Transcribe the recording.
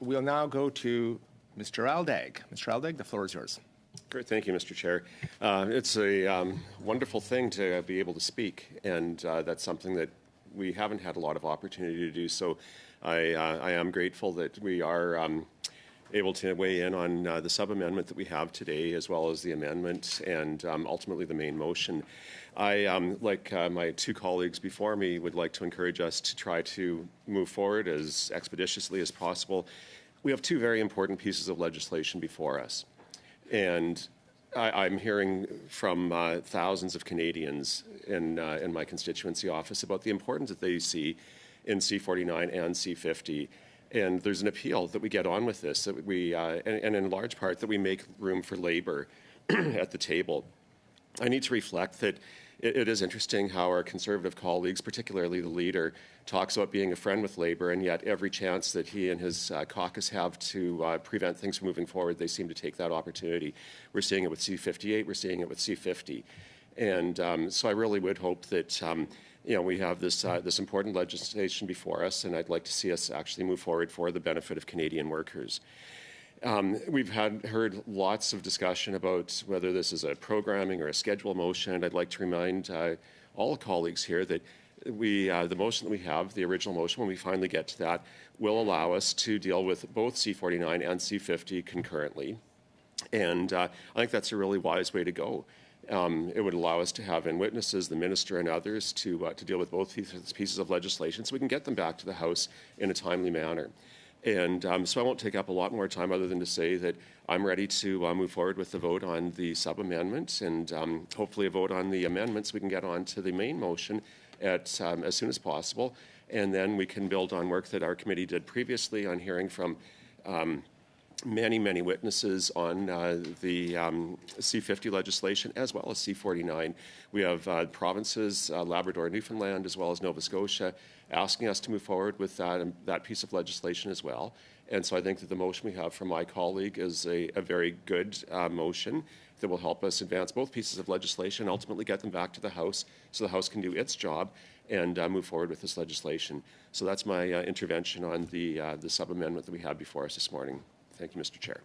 We'll now go to Mr. Aldag. Mr. Aldag, the floor is yours. Great, thank you, Mr. Chair. It's a wonderful thing to be able to speak, and that's something that we haven't had a lot of opportunity to do. So I am grateful that we are able to weigh in on the sub-amendment that we have today, as well as the amendment and ultimately the main motion. I, like my two colleagues before me, would like to encourage us to try to move forward as expeditiously as possible. We have two very important pieces of legislation before us. And I'm hearing from thousands of Canadians in my constituency office about the importance that they see in C49 and C50. And there's an appeal that we get on with this, that we, and in large part, that we make room for Labour at the table. I need to reflect that it is interesting how our Conservative colleagues, particularly the leader, talks about being a friend with Labour, and yet every chance that he and his caucus have to prevent things from moving forward, they seem to take that opportunity. We're seeing it with C58, we're seeing it with C50. And so I really would hope that we have this important legislation before us, and I'd like to see us actually move forward for the benefit of Canadian workers. We've heard lots of discussion about whether this is a programming or a schedule motion, and I'd like to remind all colleagues here that the motion that we have, the original motion, when we finally get to that, will allow us to deal with both C49 and C50 concurrently. And I think that's a really wise way to go. It would allow us to have in witnesses, the minister and others, to deal with both pieces of legislation so we can get them back to the House in a timely manner. And so I won't take up a lot more time other than to say that I'm ready to move forward with the vote on the sub-amendment and hopefully a vote on the amendments. We can get on to the main motion as soon as possible, and then we can build on work that our committee did previously on hearing from many witnesses on the C50 legislation as well as C49. We have provinces, Labrador, Newfoundland, as well as Nova Scotia, asking us to move forward with that piece of legislation as well. And so I think that the motion we have from my colleague is a very good motion that will help us advance both pieces of legislation, ultimately get them back to the House so the House can do its job and move forward with this legislation. So that's my intervention on the sub-amendment that we have before us this morning. Thank you, Mr. Chair.